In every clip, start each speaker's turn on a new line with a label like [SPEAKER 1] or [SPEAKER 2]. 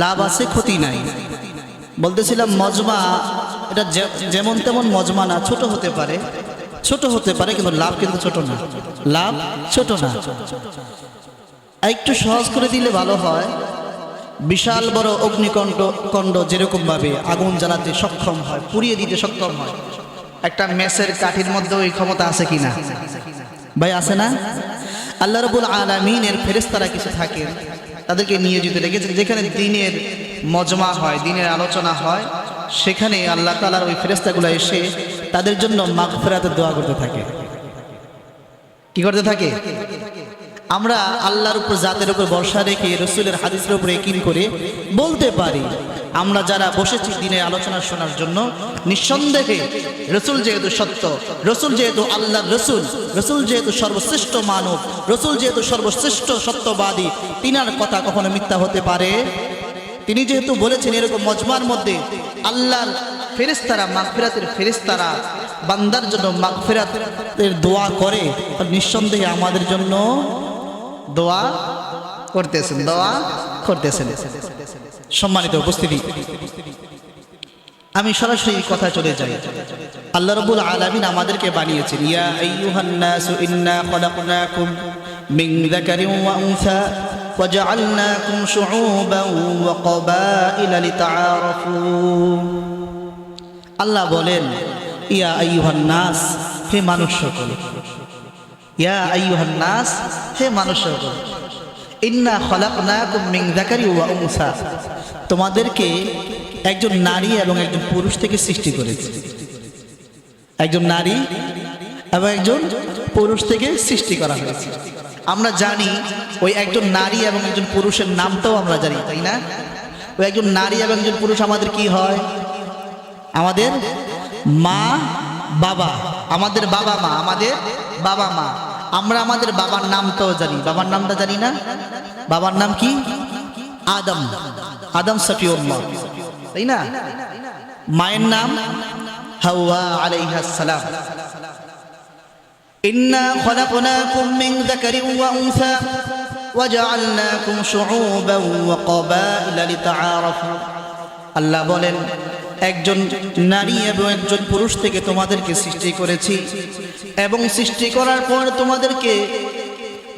[SPEAKER 1] লাভ আছে, ক্ষতি নাই। বলতেছিলাম মজমা এটা যেমন তেমন মজমা না, ছোট হতে পারে, ছোট হতে পারে, কিন্তু লাভ কিন্তু ছোট না, লাভ ছোট না। একটু সহজ করে দিলে ভালো হয়। বিশাল বড় অগ্নিকণ্ড যেরকম ভাবে আগুন জ্বালাতে সক্ষম হয়, পুড়িয়ে দিতে সক্ষম হয়, একটা মেসের কাঠির মধ্যে ওই ক্ষমতা আছে কিনা ভাই? আছে না? আল্লাহ রাব্বুল আলামিনের ফেরেশতারা কিছু থাকে, তাদেরকে নিয়োজিত রেখেছেন, যেখানে দিনের মজমা হয়, দিনের আলোচনা হয়, সেখানে আল্লাহ তাআলার ওই ফেরেশতাগুলো এসে তাদের জন্য মাগফিরাতের দোয়া করতে থাকে। কি করতে থাকে? আমরা আল্লাহর উপর, জাতের উপর ভরসা রেখে রাসূলের হাদিসের উপর ইয়াকিন করে বলতে পারি, আমরা যারা বসেছি দিনের আলোচনা শোনার জন্য, নিঃসন্দেহে রাসূল যেহেতু সত্য, রাসূল যেহেতু আল্লাহর রাসূল, রাসূল যেহেতু সর্বশ্রেষ্ঠ মানব, রাসূল যেহেতু সর্বশ্রেষ্ঠ সত্যবাদী, তিনার কথা কখনো মিথ্যা হতে পারে? তিনি যেহেতু বলেছেন এরকম মজমার মধ্যে আল্লাহর ফেরেশতারা, মাগফিরাতের ফেরেশতারা বান্দার জন্য মাগফিরাতের দোয়া করে, নিঃসন্দেহে আমাদের জন্য দোয়া করতেছেন, দোয়া করতেছেন। সম্মানিত উপস্থিতি, আমি সরাসরি কথা চলে যাই। আল্লাহ রাব্বুল আলামিন আমাদেরকে বানিয়েছেন, ইয়া আইয়ুহান নাসু ইন্না খলাকনাকুম মিন যাকারিন ওয়া উনসা ওয়াজআলনাকুম শুউবান ওয়া ক্বাবাইলা লিতাআরাফু। আল্লাহ বলেন, ইয়া আইয়ুহান নাস, হে মানুষ সকল, ইয়া আইয়ুহান নাস, হে মানুষ সকল, ইন্না খলাকনাকুম মিন যাকারি ওয়া উনসা, তোমাদেরকে একজন নারী এবং একজন পুরুষ থেকে সৃষ্টি করেছি। একজন নারী এবং একজন পুরুষ থেকে সৃষ্টি করা হয়েছে। আমরা জানি ওই একজন নারী এবং একজন পুরুষের নামটাও আমরা জানি, তাই না? ওই একজন নারী এবং একজন পুরুষ আমাদের কি হয়? আমাদের মা বাবা, আমাদের বাবা মা, আমাদের বাবা মা। আমরা আমাদের বাবার নামটাও জানি, বাবার নামটা জানি না? বাবার নাম কি? আদম, আদম সফিউল্লাহ, তাই না? মায়ের নাম হাওয়া আলাইহাস সালাম। ইন্না খলাকনাকুম মিন যাকারিন ওয়া উনসা ওয়াজআলনাকুম শুউবান ওয়া ক্বাবাইলা লিতাআরাফু। আল্লাহ বলেন, একজন নারী এবং একজন পুরুষ থেকে তোমাদেরকে সৃষ্টি করেছি, এবং সৃষ্টি করার পর তোমাদেরকে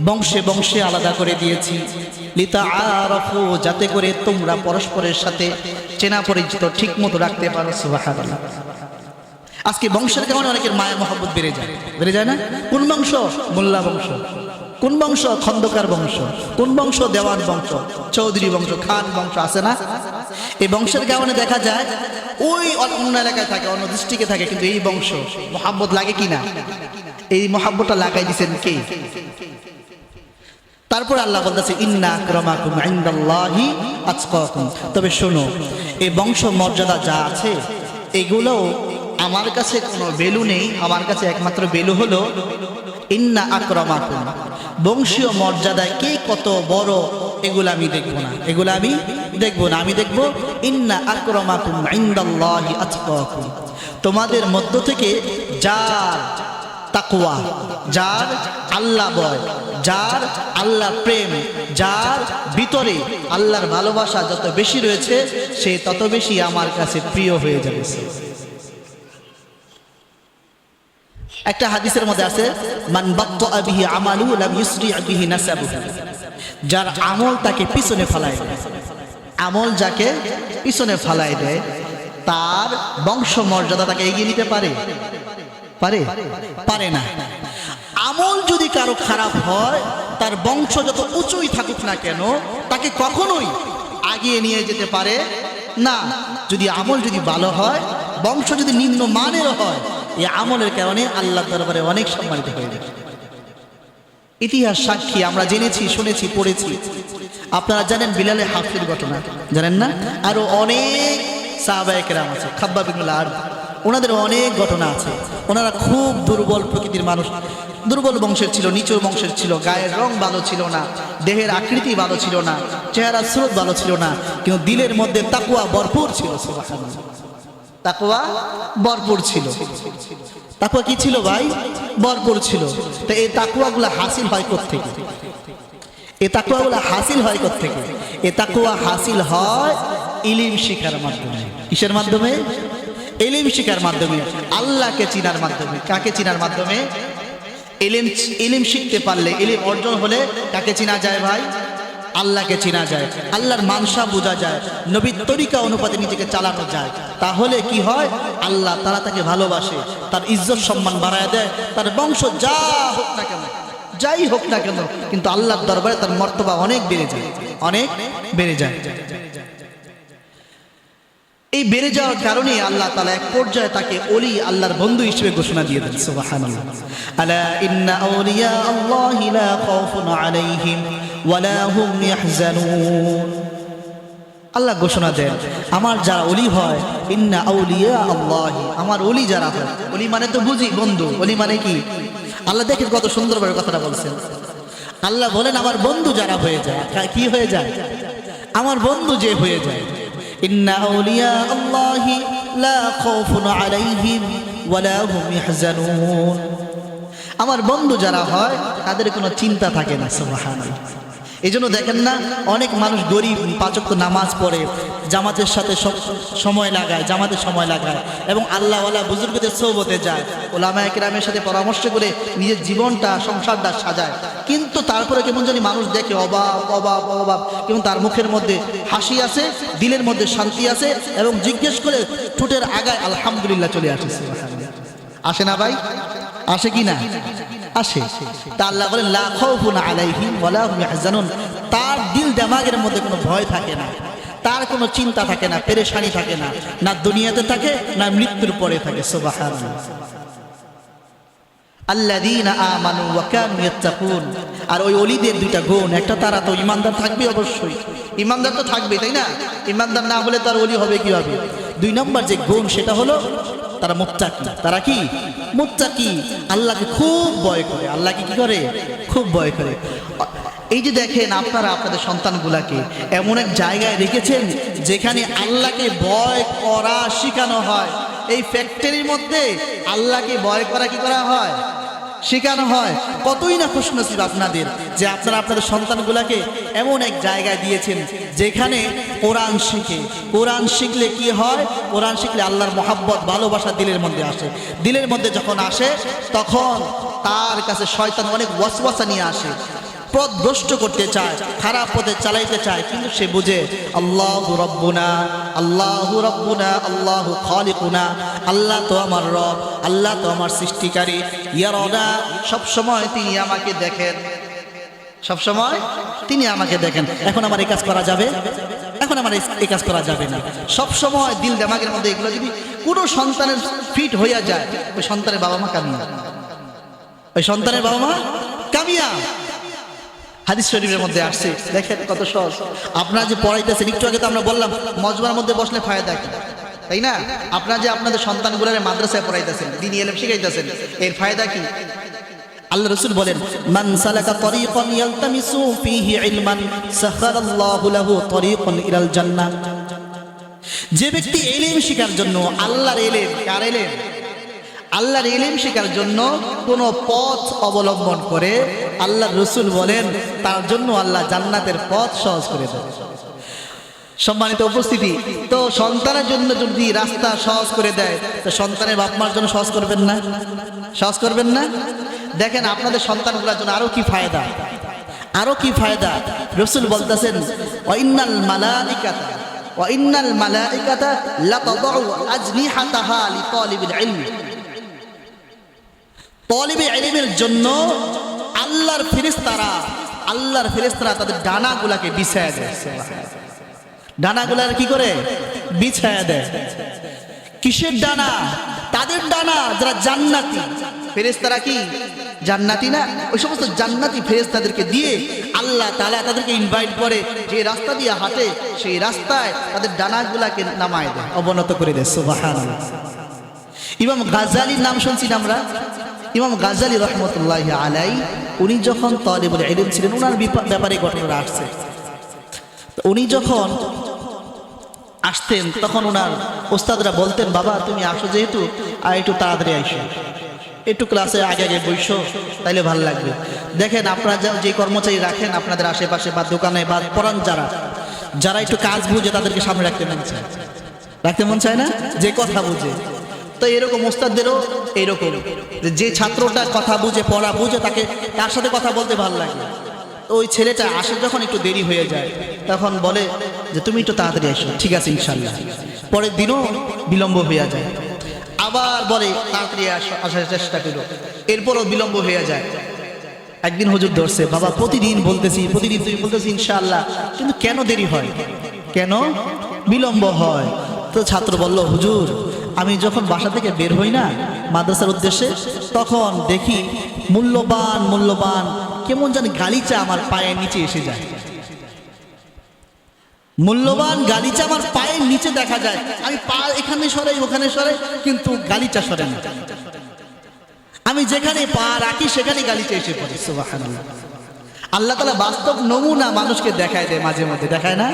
[SPEAKER 1] বংশে বংশে আলাদা করে দিয়েছি, লিতাআরাফু, যাতে করে তোমরা পরস্পরের সাথে চেনা পরিচিত ঠিক মতো রাখতে পারো। সুবহানাল্লাহ। আজকে বংশের কারণে অনেকের মায়া মহব্বত বেড়ে যায়, বেড়ে যায় না? কোন বংশ? মোল্লা বংশ। কোন বংশ? খন্দকার বংশ। কোন বংশ? দেওয়ান বংশ, চৌধুরী বংশ, খান বংশ, আছে না? এই বংশের কারণে দেখা যায় ওই অন্য এলাকায় থাকে, অন্য ডিস্ট্রিক্টে থাকে, কিন্তু এই বংশ মহব্বত লাগে কিনা? এই মহব্বতটা লাগাই দিয়েছেন কে? তারপর আল্লাহ বলতেছে, ইন্না আকরামাকুম ইনদাল্লাহি আতকাকুম। তবে শোনো, এই বংশ মর্যাদা যা আছে এগুলো আমার কাছে কোনো ভ্যালু নেই, আমার কাছে একমাত্র ভ্যালু হলো ইন্না আকরামাকুম। বংশীয় মর্যাদায় কে কত বড় এগুলো আমি দেখবো না, এগুলো আমি দেখবো না। আমি দেখবো ইন্না আকরামাকুম ইনদাল্লাহি আতকাকুম, তোমাদের মধ্য থেকে যার তাকওয়া, যার আল্লাহ ভয়, যার আল্লাহ প্রেম, যার ভিতরে আল্লাহর ভালোবাসা যত বেশি রয়েছে, সে তত বেশি আমার কাছে প্রিয় হয়ে যাবে। একটা হাদিসের মধ্যে আছে, মান বাত্তা বিহি আমালু লাম ইসরি বিহি নাসাবুহু, যার আমল তাকে পিছনে ফেলায় দেয়, আমল যাকে পিছনে ফেলায় দেয়, তার বংশ মর্যাদা তাকে এগিয়ে নিতে পারে? পারে? পারে না। আমল যদি কারো খারাপ হয়, তার বংশ যত উঁচুই থাকুক না কেন, তাকে কখনোই আগিয়ে নিয়ে যেতে পারে না। যদি আমল যদি ভালো হয়, বংশ যদি নিম্ন মানের হয়, এই আমলের কারণে আল্লাহর দরবারে অনেক সম্মানিত হয়ে যায়। ইতিহাস সাক্ষী, আমরা জেনেছি, শুনেছি, পড়েছি। আপনারা জানেন বিলালে হাফসির ঘটনা, জানেন না? আরো অনেক সাহাবায়ে কেরাম আছে, খাব্বাব ইবনুল আরদ, ওনাদের অনেক ঘটনা আছে। ওনারা খুব দুর্বল প্রকৃতির মানুষ, দুর্বল বংশের ছিল, নিচু বংশের ছিল, গায়ের রং ভালো ছিল না, দেহের আকৃতি ভালো ছিল না, চেহারা সুরত ভালো ছিল না, কিন্তু দিলের মধ্যে তাকওয়া ভরপুর ছিল। সুবহানাল্লাহ, তাকওয়া ভরপুর ছিল। তাকওয়া কি ছিল ভাই? ভরপুর ছিল। তো এই তাকওয়াগুলো হাসিল হয় কোত্থেকে? এ তাকওয়াগুলো হাসিল হয় কোত্থেকে? এ তাকওয়া হাসিল হয় ইলম শিখার মাধ্যমে। কিসের মাধ্যমে? ইলম শিখার মাধ্যমে, আল্লাহকে চিনার মাধ্যমে। কাকে চিনার মাধ্যমে? ইলম শিখতে পারলে, ইলম অর্জন হলে কাকে চিনা যায় ভাই? আল্লাহকে চিনা যায়, আল্লাহর মানসা বোঝা যায়, নবীর তরিকা অনুপাতে নিজেকে চালানো যায়। তাহলে কি হয়? আল্লাহ তারা তাকে ভালোবাসে, তার ইজ্জত সম্মান বাড়ায় দেয়। তার বংশ যা হোক না কেন, যাই হোক না কেন, কিন্তু আল্লাহর দরবারে তার মর্তবা অনেক বেড়ে যায়, অনেক বেড়ে যায়। এই বেড়ে যাওয়ার কারণে আল্লাহ তাআলা এক পর্যায়ে তাকে ওলি, আল্লাহর বন্ধু হিসেবে ঘোষণা দিয়ে দেন। সুবহানাল্লাহ। আলা ইন্না আউলিয়া আল্লাহি লা খাউফুন আলাইহিম ওয়া লা হুম ইয়াহজানুন। আল্লাহ ঘোষণা দেন, আমার যারা ওলি হয়, ইন্না আউলিয়া আল্লাহি, আমার ওলি যারা হয়, ওলি মানে তো বুঝি বন্ধু, ওলি মানে কি? আল্লাহ দেখেন কত সুন্দরভাবে কথাটা বলছেন। আল্লাহ বলেন আমার বন্ধু যারা হয়ে যায়, কি হয়ে যায়? আমার বন্ধু যে হয়ে যায়। ইন্না আউলিয়া আল্লাহি লা খাউফুন আলাইহিম ওয়া লা হুম ইয়াহজানুন। আমার বন্ধু যারা হয় তাদের কোনো চিন্তা থাকে না। সুবহানাল্লাহ। এই জন্য দেখেন না, অনেক মানুষ গরিব, পাঁচ ওয়াক্ত নামাজ পড়ে, জামাতের সাথে সময় লাগায়, জামাতে সময় লাগায়, এবং আল্লাহওয়ালা বুজুর্গদের সোহবতে যায়, ওলামায়ে কেরামের সাথে পরামর্শ করে নিজের জীবনটা, সংসারটা সাজায়। কিন্তু তারপরে কেমন জানি মানুষ দেখে অভাব অভাব অভাব, কিন্তু তার মুখের মধ্যে হাসি আছে, দিলের মধ্যে শান্তি আছে, এবং জিজ্ঞেস করে ঠোঁটের আগায় আলহামদুলিল্লাহ চলে আসে। আসে না ভাই? আসে কি না? আসে। তা আল্লাহ বলেন লা খাউফুন আলাইহিম ওয়া লা হুম ইয়াহজানুন। তার দিল দিমাগের মধ্যে কোনো ভয় থাকে না, তার কোনো চিন্তা থাকে না, পেরেশানি থাকে না, না দুনিয়াতে থাকে না মৃত্যুর পরে থাকে। সুবহানাল্লাহ। আল্লাযীনা আমানু ওয়া কানু ইয়াত্তাকুন। আর ওই ওলিদের দুইটা গুণ, একটা তারা তো ঈমানদার থাকবে, অবশ্যই ঈমানদার তো থাকবে, তাই না? ঈমানদার না হলে তার ওলি হবে কিভাবে? দুই নম্বর যে গুণ সেটা হলো তারা মুত্তাকি। তারা কি? মুত্তাকি, আল্লাহকে খুব ভয় করে। আল্লাহকে কি করে? খুব ভয় করে। এই যে দেখেন, আপনারা আপনাদের সন্তানগুলাকে এমন এক জায়গায় রেখেছেন যেখানে আল্লাহকে ভয় করা শেখানো হয়। এই ফ্যাক্টরির মধ্যে আল্লাহকে ভয় করা কি করা হয়? শেখানো হয়। কতই না খুশনসিব আপনাদের যে আপনারা আপনাদের সন্তানগুলাকে এমন এক জায়গায় দিয়েছেন যেখানে কোরআন শিখে। কোরআন শিখলে কি হয়? কোরআন শিখলে আল্লাহর মহাব্বত, ভালোবাসা দিলের মধ্যে আসে। দিলের মধ্যে যখন আসে তখন তার কাছে শয়তান অনেক ওয়াসওয়াসা নিয়ে আসে, পথভ্রষ্ট করতে চায়, খারাপ পথে চালাইতে চায়, কিন্তু সে বুঝে আল্লাহু রব্বুনা, আল্লাহু রব্বুনা, আল্লাহু খালিকুনা, আল্লাহ তো আমার রব, আল্লাহ তো আমার সৃষ্টিকারী। ইয়ারানা, সব সময় তিনি আমাকে দেখেন, সব সময় তিনি আমাকে দেখেন। এখন আমার এই কাজ করা যাবে? এখন আমার এই কাজ করা যাবে না। সব সময় দিল দিমাগের মধ্যে এগুলো যদি কোনো সন্তানের ফিট হইয়া যায়, ওই সন্তানের বাবা মা কামিয়া, ওই সন্তানের বাবা মা কামিয়া। হাদিস শরীফের মধ্যে আসছে, দেখেন কত সহজ। আপনারা যে পড়াইতেছেন, একটু আগে তো আমরা বললাম মজমার মধ্যে বসলে ফায়দা কি, তাই না? আপনারা যে আপনাদের সন্তানগুলোর মাদ্রাসায় পড়াইতেছেন, দ্বীনি ইলম শিখাইতেছেন, এর ফায়দা কি? আল্লাহ রাসূল বলেন, মান সালাকা তরিকান ইয়ালতামিসু ফীহি ইলমান সাখারাল্লাহু লাহু তরিকান ইলাল জান্নাহ। যে ব্যক্তি ইলম শিখার জন্য, আল্লাহর ইলম, কার ইলম? আল্লাহর ইলম শেখার জন্য কোনো পথ অবলম্বন করে, আল্লাহর রাসূল বলেন তার জন্য আল্লাহ জান্নাতের পথ সহজ করে দেন। সম্মানিত উপস্থিতি, তো সন্তানের জন্য যদি রাস্তা সহজ করে দেয়, তো সন্তানের বাপ মার জন্য সহজ করবেন না? সহজ করবেন না? দেখেন আপনাদের সন্তানগুলোর জন্য আরো কি ফায়দা, আরো কি ফায়দা। রাসূল বলতেছেন, ওয়া ইন্নাল মালাইকাতা, ওয়া ইন্নাল মালাইকাতা লাতাদউ আজনিহাতাহা লিতালিবিল ইলম। তালিবে ইলমের জন্য আল্লাহর ফেরেশতারা তাদের ডানাগুলাকে বিছায়া দেয়। ডানাগুলার কি করে? বিছায়া দেয়। কিসের ডানা? তাদের ডানা যারা জান্নাতি। ফেরেশতারা কি জান্নাতি না? ওই সমস্ত জান্নাতি ফেরেশতাদেরকে দিয়ে আল্লাহ তাআলা তাদেরকে ইনভাইট করে, যে রাস্তা দিয়ে হাঁটে সেই রাস্তায় তাদের ডানাগুলাকে নামায় দেয়, অবনত করে দেয়। সুবহানাল্লাহ। ইমাম গাজ্জালির নাম শুনছি না আমরা? ইমাম গাজ্জালি রহমতুল্লাহি আলাইহি, উনি যখন তালিবুল ইলম ছিলেন, ওনার ব্যাপারে ঘটনা আসছে। উনি যখন আসতেন তখন ওনার ওস্তাদরা বলতেন, বাবা তুমি আসো যেহেতু, আর একটু তাড়াতাড়ি আইসো, একটু ক্লাসে আগে আগে বসো, তাইলে ভালো লাগবে। দেখেন আপনারা যে কর্মচারী রাখেন আপনাদের আশেপাশে বা দোকানে বা পড়ান, যারা একটু কাজ বুঝে তাদেরকে সামনে রাখতে মন চায় না, যে কথা বুঝে। তো এরকম ওস্তাদদেরও এইরকম, যে ছাত্রটা কথা বুঝে পড়া বুঝে তার সাথে কথা বলতে ভালো লাগে। তো ওই ছেলেটা আসে যখন একটু দেরি হয়ে যায় তখন বলে যে তুমি একটু তাড়াতাড়ি এসো, ঠিক আছে ইনশাল্লাহ। পরের দিনও বিলম্ব হয়ে যায়, আবার বলে তাড়াতাড়ি আসার চেষ্টা করো, এরপরও বিলম্ব হয়ে যায়। একদিন হুজুর ধরছে, বাবা প্রতিদিন তুমি বলতেছি ইনশাআল্লাহ, কিন্তু কেন দেরি হয়, কেন বিলম্ব হয়? তো ছাত্র বলল, হুজুর আমি যখন বাসা থেকে বের হই না মাদ্রাসার উদ্দেশ্যে, তখন দেখি মূল্যবান কেমন জানি গালিচা আমার পায়ের নিচে এসে যায়, মূল্যবান গালিচা আমার পায়ের নিচে দেখা যায়। আমি পা এখানে সরাই ওখানে সরাই, কিন্তু গালিচা সরে না। আমি যেখানে পা রাখি সেখানে গালিচা এসে পড়ে। সুবহানাল্লাহ। আল্লাহ তাআলা বাস্তব নমুনা মানুষকে দেখায় দেয়, মাঝে মধ্যে দেখায় না,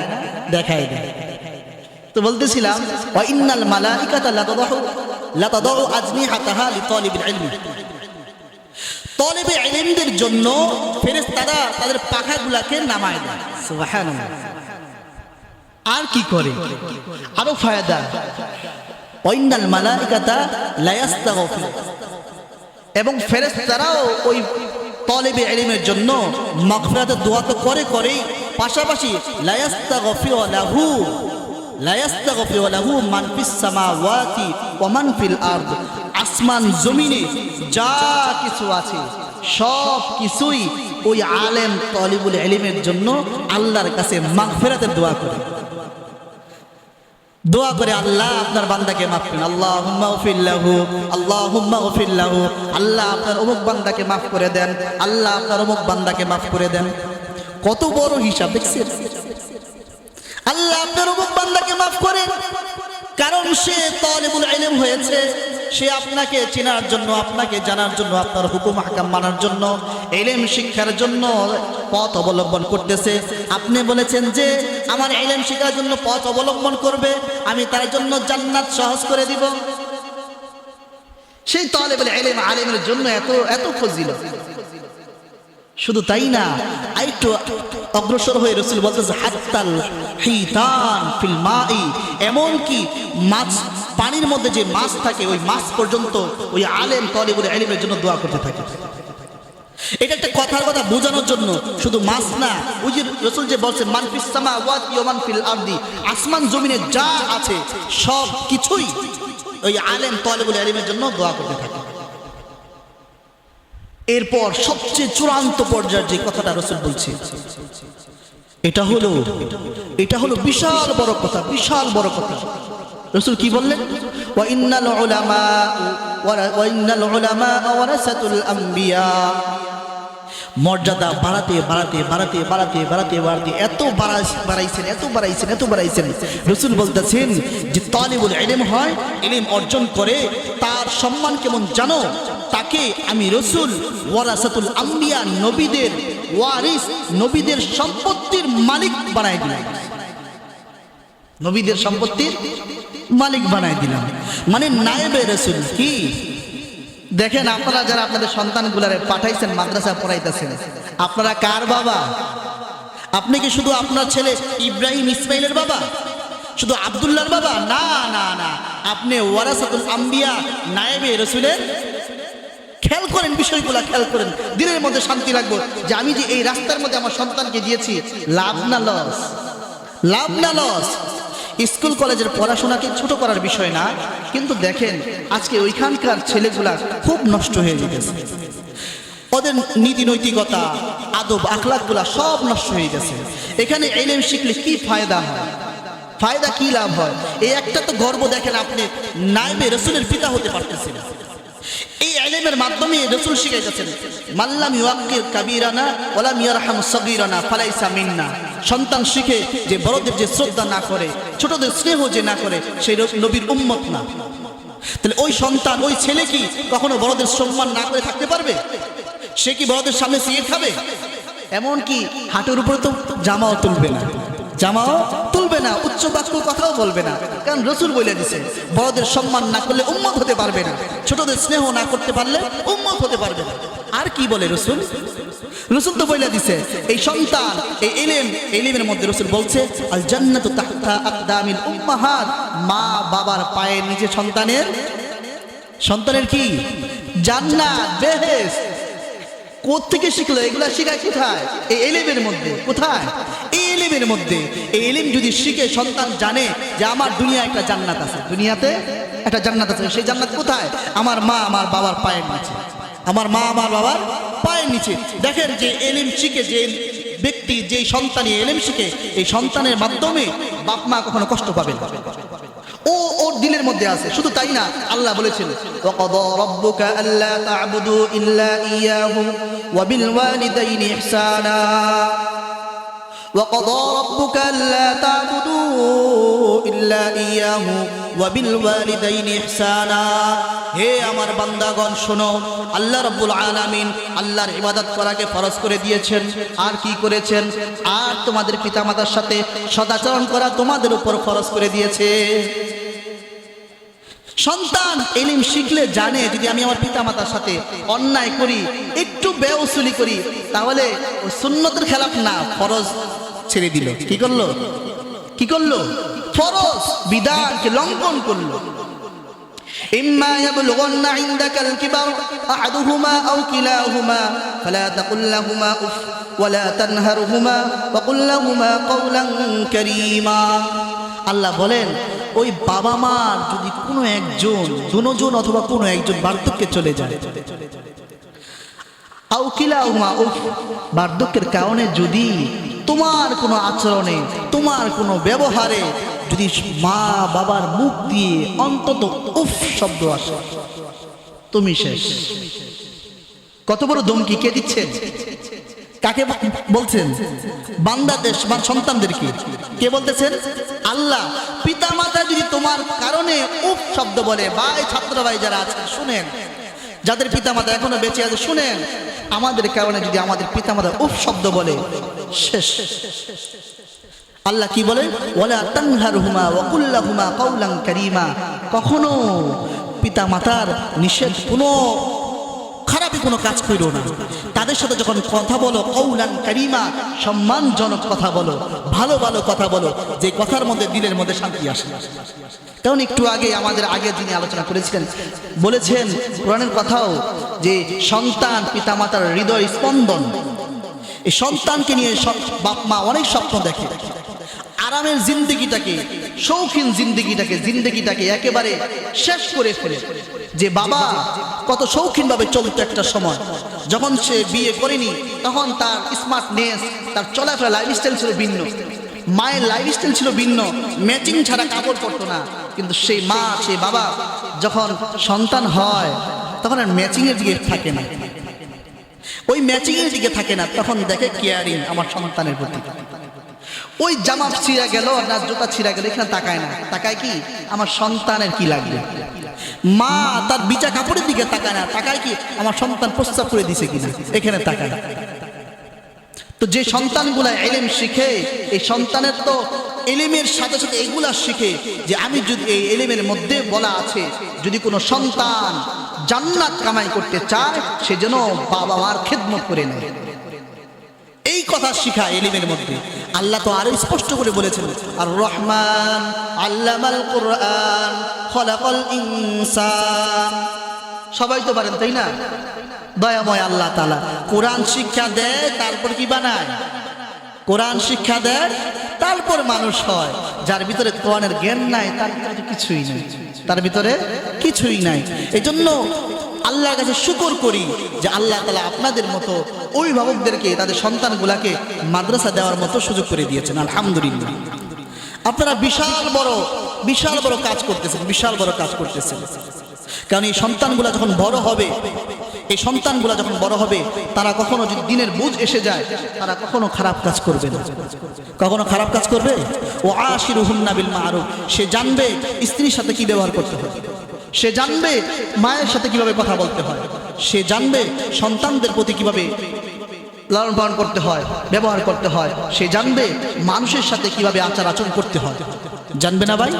[SPEAKER 1] দেখায় দেয়। তো বলতেছিলাম, ওয়া ইন্নাল মালাইকাতা লাতাদাউ আজনিহাতাহা লিতালিবিল ইলম, তালিবে ইলমদের জন্য ফেরেশতারা তাদের পাখাগুলোকে নামায় দেয়। সুবহানাল্লাহ। আর কি করে, আরো ফায়দা, ওয়া ইন্নাল মালাইকাতা লা ইস্তাগফির, এবং ফেরেশতারাও ওই তালিবে ইলমের জন্য মাগফিরাতের দোয়া তো করে, পাশাপাশি লা ইস্তাগফিরু লাহু মান ফিস সামাওয়াতি ওয়া মান ফিল আরদ, আসমান জমিনে যা কিছু আছে সব কিছুই ওই আলেম তালিবুল ইলমের জন্য আল্লাহর কাছে মাগফিরাতের দোয়া করে। আল্লাহ আপনার বান্দাকে মাফ করেন, আল্লাহুম্মা গফির লাহু, আল্লাহুম্মা গফির লাহু, আল্লাহ আপনার অমুক বান্দাকে মাফ করে দেন, আল্লাহ আপনার অমুক বান্দাকে মাফ করে দেন। কত বড় হিসাব দেখছেন, আল্লাহ আপনার অমুক বান্দাকে মাফ করেন, কারণ সে তালিবুল ইলম হয়েছে, সে আপনাকে চেনার জন্য, আপনাকে জানার জন্য, আপনার হুকুম আহকাম মানার জন্য, ইলম শিক্ষার জন্য পথ অবলম্বন করতেছে। আপনি বলেছেন যে আমার ইলম শিক্ষার জন্য পথ অবলম্বন করবে, আমি তার জন্য জান্নাত সহজ করে দিব। সেই তালিবুল ইলম আলেমের জন্য এত ফজিলত। শুধু তাই না, আরেকটু অগ্রসর হয়ে রাসূল বলতেছে, হাত্তাল হিতান ফিল মাই, এমন কি মাছ, পানির মধ্যে যে মাছ থাকে ওই মাছ পর্যন্ত ওই আলেম তালিবুল ইলমের জন্য দোয়া করতে থাকে। এটা একটা কথার কথা বোঝানোর জন্য, শুধু মাছ না, ওই যে রাসূল যে বলছে মান ফিস সামাওয়াতি ওয়া মান ফিল আরদি, আসমান জমিনে যা আছে সব কিছুই ওই আলেম তালিবুল ইলমের জন্য দোয়া করতে থাকে। এরপর সবচেয়ে চূড়ান্ত পর্যায়ের যে কথাটা রাসূল বলছে, এটা হলো বিশাল বড় কথা, বিশাল বড় কথা। রাসূল কি বললেন, ওয়া ইন্নাল উলামা ওয়ারাসাতুল আম্বিয়া, মর্যাদা বাড়াতে এত বাড়াইছেন। রাসূল বলতেছেন যে তালিবুল ইলম হয়, ইলম অর্জন করে, তার সম্মান কেমন জানো, তাকে আমি রাসূল ওয়ারাসাতুল আম্বিয়া, নবীদের ওয়ারিস, নবীদের সম্পত্তির মালিক বানায় দিলাম, নবীদের সম্পত্তির মালিক বানায় দিলাম, মানে নায়েবে রাসূল। কি দেখেন, আপনারা যারা আপনাদের সন্তানগুলারে পাঠাইছেন মাদ্রাসা পড়াইতেছেন, আপনারা কার বাবা? আপনি কি শুধু আপনার ছেলে ইব্রাহিম ইসমাইলের বাবা, শুধু আব্দুল্লাহর বাবা? না না না, আপনি ওয়ারাসাতুল আম্বিয়া, নায়েবে রাসূলের। খেয়াল করেন বিষয়গুলা, খেয়াল করেন, দিনের মধ্যে শান্তি লাগবে যে আমি যে এই রাস্তার মধ্যে আমার সন্তানকে দিয়েছি, লাভ না লস, লাভ না লস। স্কুল কলেজের পড়াশোনাকে ছোট করার বিষয় না, কিন্তু দেখেন আজকে ওইখানকার ছেলেগুলা খুব নষ্ট হয়ে গেছে, ওদের নীতি নৈতিকতা, আদব আখলাকগুলা সব নষ্ট হয়ে গেছে। এখানে ইলম শিখলে কি ফায়দা হয়, ফায়দা কি লাভ হয়? এই একটা তো গর্ব, দেখেন আপনি নায়েবে রাসূলের পিতা হতে পারতেছেন। এই ইলমের মাধ্যমে রাসূল শিখাইতেছেন, মাল্লাম ইউআক্কির কাবীরানা ওয়ালাম ইয়ারহাম সাগীরানা ফালাইসা মিন্না। সন্তান শিখে যে বড়দের যে শ্রদ্ধা না করে, ছোটদের স্নেহ যে না করে, সেই নবীর উম্মত না। তাহলে ওই সন্তান, ওই ছেলে কি কখনো বড়দের সম্মান না করে থাকতে পারবে? সে কি বড়দের সামনে সিগারেট খাবে? এমন কি হাঁটুর উপরে তো জামাও তুলবে না, জামাও তুলবে বলবে না, উচ্চ বাক্য কথাও বলবে না, কারণ রসুল বলে দিছে বড়দের সম্মান না করলে উম্মত হতে পারবে না, ছোটদের স্নেহ না করতে পারলে উম্মত হতে পারবে না। আর কি বলে রসুল? রসুল তো বলে দিছে এই সন্তান, এই ইলমের মধ্যে রসুল বলছে আল জান্নাতু তাহতা আকদামিল উম্মাহাত, মা বাবার পায়ের নিচে সন্তানের কি জান্নাত, বেহেশত। কোত্থেকে শিখলো এগুলা? শিখায় কোথায়? এই ইলমের মধ্যে। কোথায়? এই ইলমের মধ্যে। এই ইলম যদি শিখে সন্তান জানে যে আমার দুনিয়া একটা জান্নাত আছে, দুনিয়াতে একটা জান্নাত আছে, সেই জান্নাত কোথায়? আমার মা আমার বাবার পায়ের নিচে, আমার মা আমার বাবার পায়ের নিচে। দেখেন যে ইলম শিখে যে ব্যক্তি, যে সন্তান ইলম শিখে, এই সন্তানের মাধ্যমে বাপ মা কখনো কষ্ট পাবে না, ওর দিলের মধ্যে আছে। শুধু তাই না, আল্লাহ বলেছেন ওয়াকাদা রাব্বুকা আল্লা তা'বুদু ইল্লা ইয়াহু ওয়া বিল ওয়ালিদাইনি ইহসানা, ওয়াকাদা রাব্বুকা আল্লা তা'বুদু ইল্লা ইয়াহু ওয়া বিল ওয়ালিদাইনি ইহসানা। হে আমার বান্দাগণ শোনো, আল্লাহ রাব্বুল আলামিন আল্লাহর ইবাদত করাকে ফরজ করে দিয়েছেন। আর কি করেছেন? আর তোমাদের পিতামাতার সাথে সদাচরণ করা তোমাদের উপর ফরজ করে দিয়েছে। সন্তান ইলম শিখলে জানে যদি আমি আমার পিতামাতার সাথে অন্যায় করি, একটু বেউসুলি করি, তাহলে ও সুন্নতের খেলাফ না, ফরজ ছেড়ে দিল। কি করলো? ফরজ বিধানকে লঙ্ঘন করলো। إما يبلغن عندك الكبر أحدهما أو كلاهما فلا تقل لهما أف ولا تنهرهما وقل لهما قولا كريما। আল্লাহ বলেন ওই বাবা মা যদি কোনো একজন, দুজন অথবা কোনো একজন বার্ধক্যে চলে যায়, আও কিলাহুমা, বার্ধক্যের কারণে যদি তোমার কোনো আচরণে, তোমার কোনো ব্যবহারে যদি মা বাবার মুখ দিয়ে অন্তত উফ শব্দ আসে, তুমি শেষ। কত বড় ধমকি! কে দিচ্ছেন? কাকে বলছেন? বান্দাদের বা সন্তানদেরকে। কে বলতেছেন? আল্লাহ। পিতা মাতা যদি তোমার কারণে উফ শব্দ বলে, ভাই ছাত্র ভাই যারা আছেন শুনেন, যাদের পিতা মাতা এখনো বেঁচে আছে শুনেন, আমাদের কারণে যদি আমাদের পিতা মাতা উফ শব্দ বলে, শেষ। আল্লাহ কি বলে? ওয়ালা তানহারহুমা ওয়া কুল লাহুমা কাওলান কারীমা। কখনো পিতা মাতার নিষেধ, কোনো খারাপই কোনো কাজ করো না, তাদের সাথে যখন কথা বলো কাওলান কারীমা, সম্মানজনক কথা বলো, ভালো ভালো কথা বলো, যে কথার মধ্যে দিলের মধ্যে শান্তি আসে। কারণ একটু আগে আমাদের আগে যিনি আলোচনা করেছিলেন বলেছেন কোরআনের কথাও যে সন্তান পিতামাতার হৃদয় স্পন্দন। এই সন্তানকে নিয়ে বাপ মা অনেক স্বপ্ন দেখে, আরামের জিন্দগিটাকে, শৌখিন জিন্দগিটাকে একেবারে শেষ করে ফেলে। যে বাবা কত শৌখিনভাবে চলতো একটা সময়, যখন সে বিয়ে করেনি তখন তার স্মার্টনেস, তার চলাফেরা লাইফস্টাইল ছিল ভিন্ন, মায়ের লাইফস্টাইল ছিল ভিন্ন, ম্যাচিং ছাড়া কাপড় পরতো না। কিন্তু সেই মা, সেই বাবা যখন সন্তান হয় তখন আর ম্যাচিংয়ের দিকে থাকে না, ওই ম্যাচিংয়ের দিকে থাকে না, তখন দেখে কেয়ারিং আমার সন্তানের প্রতি। ওই জামা ছিঁড়া গেল না জুতা ছিঁড়া গেল, এখানে তাকায় না, তাকায় কি আমার সন্তানের কি লাগবে। মা তার বিচা কাপড়ের দিকে তাকায় না, তাকায় কি আমার সন্তান প্রস্রাব করে দিছে কিনা, এখানে তাকায়। তো যে সন্তানগুলা ইলম শিখে, এই সন্তানের তো ইলমের সাথে সাথে এগুলা শিখে যে আমি যদি এই ইলমের মধ্যে বলা আছে যদি কোনো সন্তান জান্নাত কামাই করতে চায় সে যেন বাবা মার খেদমত করে নেয়, এই কথা শিখায় ইলমের মধ্যে। আল্লাহ তো আরো স্পষ্ট করে বলেছেন আর রহমান আল্লামাল কুরআন খলাকাল ইনসান। সবাই তো পারেন তাই না? দয়াময় আল্লাহ তাআলা কোরআন শিক্ষা দেয়, তারপর কি বানায়? কোরআন শিক্ষা দেয়, তারপর মানুষ হয়। যার ভিতরে কোরআনের জ্ঞান নাই তার ভিতরে তো কিছুই নাই, তার ভিতরে কিছুই নাই। এই জন্য আল্লাহর কাছে শুকর করি যে আল্লাহ তাআলা আপনাদের মতো অভিভাবকদেরকে তাদের সন্তানগুলাকে মাদ্রাসা দেওয়ার মতো সুযোগ করে দিয়েছেন, আলহামদুলিল্লাহ। আপনারা বিশাল বড় কাজ করতেছেন, বিশাল বড় কাজ করতেছেন। কারণ এই সন্তানগুলা যখন বড় হবে, এই সন্তানগুলা যখন বড় হবে, তারা কখনো যদি দিনের বুঝ এসে যায় তারা কখনো খারাপ কাজ করবে না। কখনো খারাপ কাজ করবে? ও আশিরুহুন্না বিল মারুফ। সে জানবে স্ত্রীর সাথে কি ব্যবহার করতে হয়, সে জানবে মায়ের সাথে কিভাবে কথা বলতে হয়, সে জানবে সন্তানদের প্রতি কিভাবে লালন পালন করতে হয়, ব্যবহার করতে হয়, সে জানবে মানুষের সাথে কিভাবে আচার আচরণ করতে হয়। জানবে না ভাই?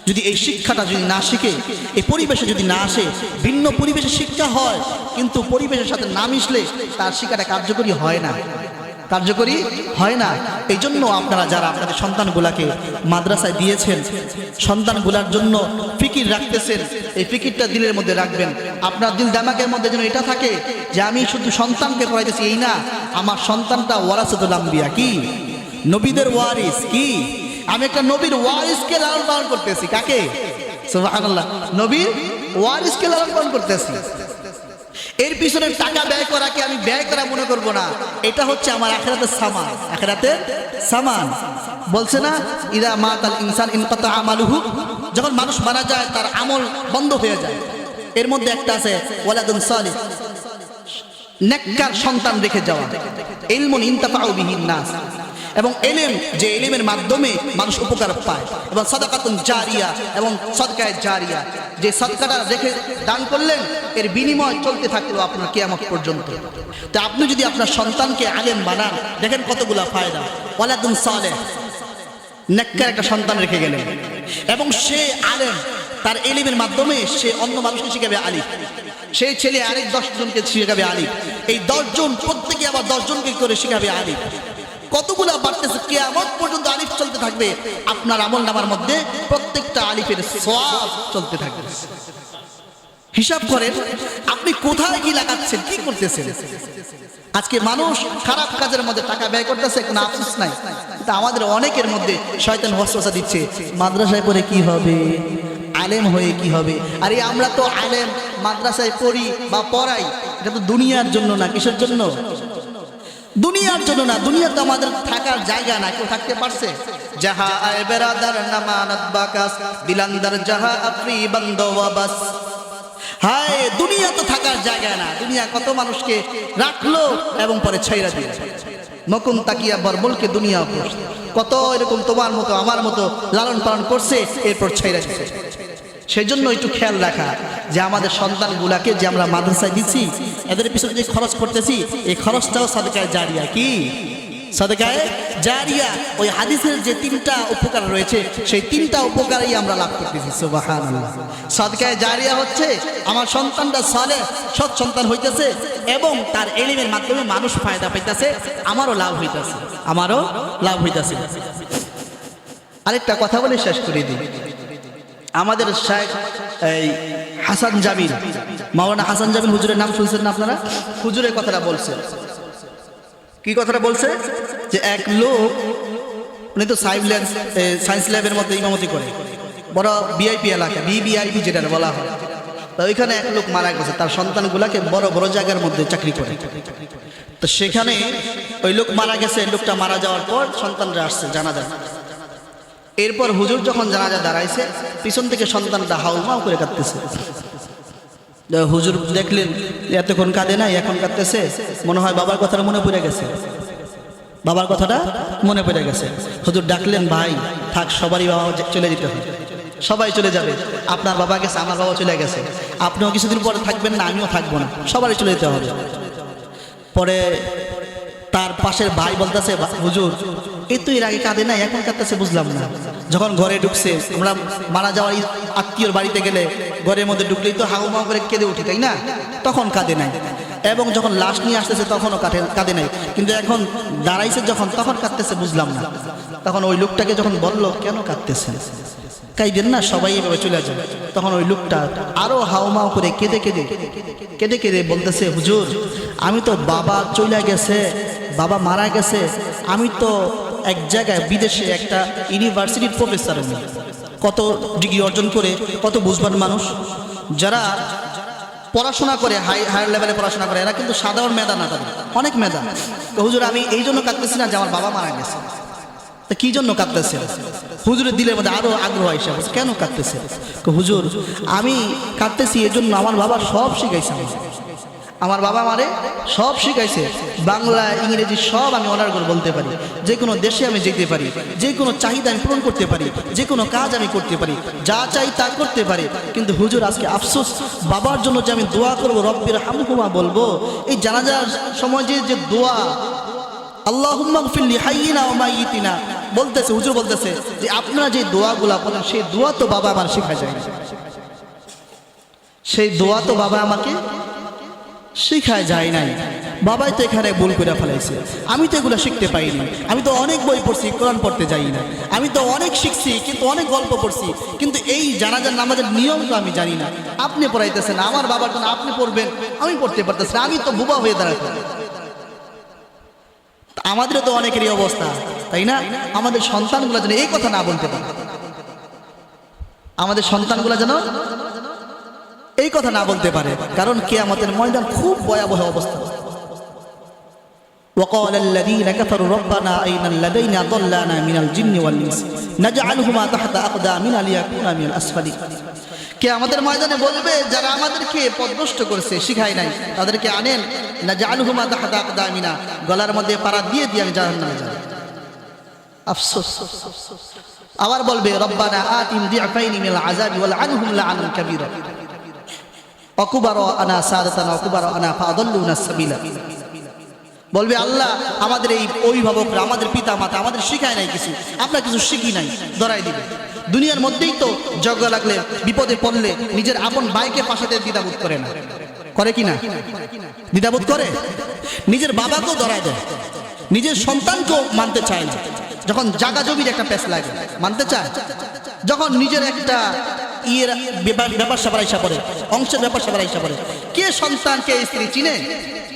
[SPEAKER 1] যদি এই শিক্ষাটা যদি না শিখে, এই পরিবেশে যদি না আসে, ভিন্ন পরিবেশে শিক্ষা হয় কিন্তু পরিবেশের সাথে না মিশলে তার শিক্ষাটা কার্যকরী হয় না, কার্যকরী হয় না। এই জন্য আপনারা যারা আপনাদের সন্তানগুলাকে মাদ্রাসায় দিয়েছেন, সন্তানগুলার জন্য ফিকির রাখতেছেন, এই ফিকিরটা দিলের মধ্যে রাখবেন। আপনার দিল দামাকের মধ্যে যেন এটা থাকে যে আমি শুধু সন্তানকে পড়াইতেছি এই না, আমার সন্তানটা ওয়ারাসাতুল আম্বিয়া, কি নবীদের ওয়ারিস, কি আমি একটা নবীর ওয়ারিসকে লালন পালন করতেছি। কাকে? সুবহানাল্লাহ, নবীর ওয়ারিসকে লালন পালন করতেছি। এর পিছনে টাকা ব্যয় করাকে আমি ব্যয় করা মনে করব না, এটা হচ্ছে আমার আখিরাতের সামান, আখিরাতের সামান। বলছে না ইদা মাতাল ইনসান ইনকাতা আমালুহু, যখন মানুষ মারা যায় তার আমল বন্ধ হয়ে যায়। এর মধ্যে একটা আছে ওয়ালাদুন সালিহ, নেককার সন্তান রেখে যাওয়া, ইলমুন ইনতাফাউ বিহিন নাস, এবং এলেম, যে এলেমের মাধ্যমে মানুষ উপকার পায়, এবং সাদাকাতুন জারিয়া, এবং সদকায়ে জারিয়া, যে সদকাটা রেখে দান করলেন এর বিনিময় চলতে থাকলো আপনার কিয়ামত পর্যন্ত। তো আপনি যদি আপনার সন্তানকে আলেম বানান, দেখেন কতগুলা ফায়দা। ওয়ালাদুন সালেহ, নেককার একটা সন্তান রেখে গেলেন, এবং সে আলেম, তার এলিমের মাধ্যমে সে অন্য মানুষকে শিখাবে আলিফ, সেই ছেলে আরেক 10 জনকে শিখাবে আলিফ, এই 10 জন প্রত্যেকে আবার 10 জনকে করে শিখাবে আলিফ। কতগুলা বাড়তেছে, কিয়ামত পর্যন্ত আলিফ চলতে থাকবে আপনার আমলনামার মধ্যে, প্রত্যেকটা আলিফের সওয়াব চলতে থাকবে। হিসাব করেন আপনি কোথায় কি লাগাচ্ছেন, কি করতেছেন। আজকে মানুষ খারাপ কাজের মধ্যে টাকা ব্যয় করতেছে, কোনো আফসোস নাই, কিন্তু আমাদের অনেকের মধ্যে শয়তান ওয়াসওয়াসা দিচ্ছে, মাদ্রাসায় পড়ে কি হবে, আলেম হয়ে কি হবে। আরে আমরা তো আলেম মাদ্রাসায় পড়ি বা পড়াই, এটা তো দুনিয়ার জন্য না। কিসের জন্য? দুনিয়ার জন্য না। দুনিয়া তো আমাদের থাকার জায়গা না। কেউ থাকতে পারছে? জাহা আয় বেরাদার নামানত বাকাস দিলান্দার জাহা আফরি বান্দোয়াবাস। হায়, দুনিয়া তো থাকার জায়গা না। দুনিয়া কত মানুষকে রাখলো এবং পরে ছাইরা দিল। মকুন তাকিয়া বরবলকে দুনিয়া কত এরকম তোমার মতো আমার মতো লালন পালন করছে, এরপর ছাইরা দিচ্ছে। সেই জন্য একটু খেয়াল রাখা যে আমাদের সন্তানগুলাকে যে আমরা মাদ্রাসায় দিচ্ছি, এদের পিছনে যে খরচ করতেছি, এই খরচটাও সাদকায়ে জারিয়া। কি সাদকায়ে জারিয়া? ওই হাদিসের যে 3টা উপকার রয়েছে, সেই 3টা উপকারই আমরা লাভ করতেছি। সুবহানাল্লাহ। সাদকায়ে জারিয়া হচ্ছে আমার সন্তানটা সালেহ সৎ সন্তান হইতেছে, এবং তার ইলমের মাধ্যমে মানুষ ফায়দা পাইতেছে, আমারও লাভ হইতেছে, আমারও লাভ হইতেছে। আরেকটা কথা বলে শেষ করে দিই। আমাদের শাইখ এই হাসান জামিল, মাওলানা হাসান জামিল হুজুরের নাম শুনছেন না আপনারা? হুজুরের কথাটা বলছে। কি কথাটা বলছে? যে এক লোক, উনি তো সায়েন্স ল্যাবের মধ্যে ইমামতি করে, বড় ভিআইপি এলাকা, ভিভিআইপি যেটা বলা হয়। তো ওইখানে এক লোক মারা গেছে, তার সন্তানগুলাকে বড় বড় জায়গার মধ্যে চাকরি করে। তো সেখানে ওই লোক মারা গেছে, লোকটা মারা যাওয়ার পর সন্তানরা আসছে জানাজা। এরপর হুজুর যখন জানাজা দাঁড়াইছে, পিছন থেকে সন্তানটা হাউমাউ করে কাঁদতেছে। হুজুর দেখলেন এতক্ষণ কাঁদে নাই, এখন কাঁদতেছে, মনে হয় বাবার কথাটা মনে পড়ে গেছে, বাবার কথাটা মনে পড়ে গেছে। হুজুর ডাকলেন, ভাই থাক, সবারই বাবা চলে যেতে হবে, সবাই চলে যাবে। আপনার বাবা গেছে, আমার বাবা চলে গেছে, আপনিও কিছুদিন পরে থাকবেন না, আমিও থাকবো না, সবারই চলে যেতে হবে। পরে তার পাশের ভাই বলতেছে, হুজুর এই তো এর আগে কাঁদে নাই, এখন কাঁদতেছে, বুঝলাম না। যখন ঘরে ঢুকছে, আমরা মারা যাওয়ার আত্মীয়র বাড়িতে গেলে ঘরের মধ্যে ঢুকলেই তো হাউমাউ করে কেঁদে উঠি, তাই না? তখন কাঁদে নাই। এবং যখন লাশ নিয়ে আসতেছে তখনও কাঁদে নাই, কিন্তু এখন দাঁড়াইছে যখন, তখন কাঁদতেছে, বুঝলাম না। তখন ওই লোকটাকে যখন বললো, কেন কাঁদতেছেন? কাইদেন না, সবাই এভাবে চলে যাবে। তখন ওই লোকটা আরো হাউমাউ করে কেঁদে কেঁদে কেঁদে কেঁদে বলতেছে, হুজুর আমি তো বাবা চলে গেছে, বাবা মারা গেছে, আমি তো এক জায়গায় বিদেশে একটা ইউনিভার্সিটির প্রফেসর, আমি কত ডিগ্রি অর্জন করে, কত বুঝবান মানুষ। যারা পড়াশোনা করে, হায়ার লেভেলে পড়াশোনা করে, এরা কিন্তু সাধারণ মেধা না, তাদের অনেক মেধা। তো হুজুর আমি এই জন্য কাঁদতেছি না যে আমার বাবা মারা গেছে। তা কি জন্য কাঁদতেছে? হুজুরের দিলের মধ্যে আরো আগ্রহ হিসাবে, কেন কাঁদতেছে? হুজুর আমি কাঁদতেছি এই জন্য, আমার বাবা সব শিখাইছে, আমার বাবা আমারে সব শিখাইছে, বাংলা ইংরেজি সব আমি অনার করে বলতে পারি, যে কোনো দেশে আমি যেতে পারি, যে কোনো চাহিদা আমি পূরণ করতে পারি, যে কোনো কাজ আমি করতে পারি, যা চাই তা করতে পারি। কিন্তু হুজুর আজকে আফসোস, বাবার জন্য যে আমি দোয়া করবো, রব্বির হামহুমা বলবো, এই জানাজার সময় যে দোয়া আল্লাহুম্মা গফিরলি হাইয়িনা ওয়া মাইয়িতিনা বলতেছে, হুজুর বলতেছে যে আপনারা যে দোয়াগুলা বলেন সেই দোয়া তো বাবা আমার শেখা যায় না, সেই দোয়া তো বাবা আমাকে শিখায় যায় নাই। বাবাই তো এখানে ভুল করে ফেলাইছে, আমি তো এগুলো শিখতে পাইনি। আমি তো অনেক বই পড়ছি, কোরআন পড়তে যাই না। আমি তো অনেক শিখছি, কিন্তু অনেক গল্প পড়ছি, কিন্তু এই জানাজার নামাজের নিয়ম তো আমি জানি না। আপনি পড়াইতেছেন, আমার বাবার জন্য আপনি পড়বেন, আমি পড়তে পারতেছি না, আমি তো বুবা হয়ে দাঁড়াতে। আমাদেরও তো অনেকেরই অবস্থা, তাই না? আমাদের সন্তানগুলো যেন এই কথা না বলতে পারে, আমাদের সন্তানগুলো যেন এই কথা না বলতে পারে, কারণ কিয়ামতের ময়দান খুব ভয়াবহ অবস্থা। وقال الذين كفروا ربنا أين الذين ضلنا من الجن والإنس نجعلهما تحت أقدامنا ليكونا من الأسفلين। কিয়ামতের ময়দানে বলবে যারা আমাদেরকে পথভ্রষ্ট করেছে, শিখায় নাই, তাদেরকে আনেন, নাজআলহুমা তাহতা আকদামিনা, গলার মধ্যে পাড়া দিয়ে দিয়ে আমি জাহান্নামে যাব। আফসোস। আবার বলবে রব্বানা আতিম দিআফাইনি মিনাল আযাবি ওয়াল আনহুম লাআনান কাবীরা ওয়াকুবারা আনা সাদাতানা ওয়াকুবারা আনা ফাদাল্লুনা সাবিলা। বলবে আল্লাহ আমাদের এই অভিভাবকরা, আমাদের পিতা মাতা আমাদের শিখায় নাই কিছু, আমরা কিছু শিখি নাই, ধরাই দিবে। দুনিয়ার মধ্যেই তো ঝগড়া লাগলে, বিপদে পড়লে নিজের আপন ভাইকে পাশাতে দ্বিধাবোধ করে না, করে কি না? দ্বিধাবোধ করে। নিজের বাবাকেও ধরায় দেয়, নিজের সন্তানকেও মানতে চায় না। যখন জাগা জমির একটা পেশ লাগে মানতে চায়, যখন নিজের একটা ইয়ের ব্যাপার স্যাপার আইসা পড়ে, অংশের ব্যাপার স্যাপার আইসা পড়ে, কে সন্তান কে স্ত্রী চিনে?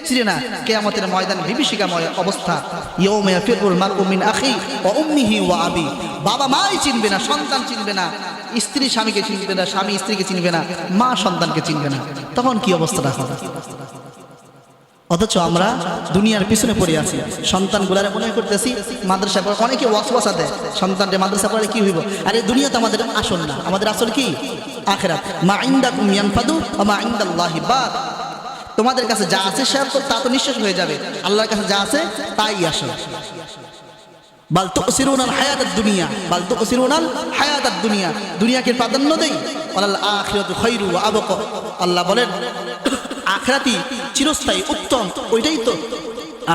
[SPEAKER 1] চিনে না। কিয়ামতের ময়দান বিভীষিকাময় অবস্থা। ইয়াউমা ইয়াফিরুল মারউ মিন আখি ওয়া উম্মিহি ওয়া আবি। বাবা মাই চিনবে না, সন্তান চিনবে না, স্ত্রী স্বামীকে চিনবে না, স্বামী স্ত্রীকে চিনবে না, মা সন্তানকে চিনবে না। তখন কি অবস্থাটা হবে? অথচ আমরা দুনিয়ার পিছনে পড়ে আছি। সন্তানগুলারে মনে করতেছি মাদ্রাসা পড়ে, অনেকে ওয়াসওয়াসা দেয় সন্তানকে মাদ্রাসা পড়লে কি হইব? আরে দুনিয়া তো আমাদের আসল না, আমাদের আসল কি? আখিরাত। মা ইনদাকুম ইয়ানফাদু ওয়া মা ইনদাল্লাহি বাক। তোমাদের কাছে যা আছে তা তো নিঃশেষ হয়ে যাবে, আল্লাহর কাছে যা আছে তাই আসে। বাল তুসিরুনাল হায়াতাদ দুনিয়া, বাল তুসিরুনাল হায়াতাদ দুনিয়া, দুনিয়াকে প্রাধান্য দেই। ওয়ালাল আখিরাতু খায়রু ওয়া আবকা। আল্লাহ বলেন আখিরাতই চিরস্থায়ী, উত্তম, ওইটাই তো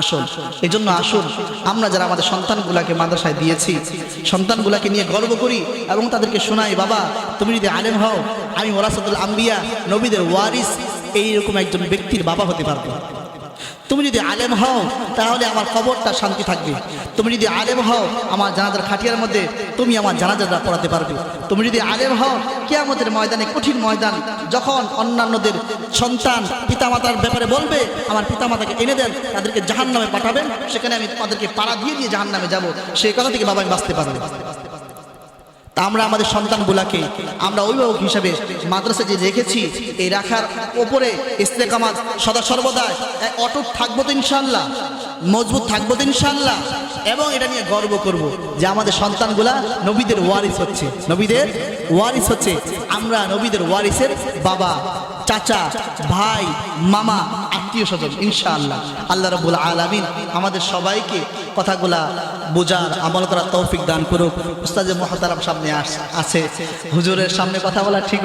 [SPEAKER 1] আসল। এই জন্য আসুন আমরা যারা আমাদের সন্তানগুলাকে মাদ্রাসায় দিয়েছি, সন্তানগুলাকে নিয়ে গর্ব করি এবং তাদেরকে শোনাই, বাবা তুমি যদি আলেম হও, আমি ওয়ারাসাতুল আম্বিয়া, নবীদের ওয়ারিস, এইরকম একজন ব্যক্তির বাবা হতে পারবো। তুমি যদি আলেম হও তাহলে আমার কবরটা শান্তি থাকবে। তুমি যদি আলেম হও আমার জানাজার খাটিয়ার মধ্যে তুমি আমার জানাজাটা পড়াতে পারবে। তুমি যদি আলেম হও কিয়ামতের ময়দানে, কঠিন ময়দান, যখন অন্যান্যদের সন্তান পিতামাতার ব্যাপারে বলবে আমার পিতামাতাকে এনে দেন, তাদেরকে জাহান্নামে পাঠাবেন, সেখানে আমি তাদেরকে পাড়া দিয়ে দিয়ে জাহান্নামে যাব, সেই কথা থেকে বাবা আমি বাঁচতে পারবো। তা আমরা আমাদের সন্তানগুলাকে আমরা অভিভাবক হিসাবে মাদ্রাসা যে রেখেছি, এই রাখার ওপরে ইস্তেকামাত সদা সর্বদা অটুট থাকবো তো ইনশাআল্লাহ, মজবুত থাকবো তো ইনশাআল্লাহ, এবং এটা নিয়ে গর্ব করব যে আমাদের সন্তানগুলা নবীদের ওয়ারিস হচ্ছে, নবীদের ওয়ারিস হচ্ছে। আমরা নবীদের ওয়ারিসের বাবা, চাচা, ভাই, মামা, আত্মীয় স্বজন ইনশাআল্লাহ। আল্লাহ রাব্বুল আলামিন আমাদের সবাইকে কথাগুলা বোঝার, আমল করার তৌফিক দান করুক। উস্তাদ মুহতারাম সামনে আছে, হুজুরের সামনে কথা বলা ঠিক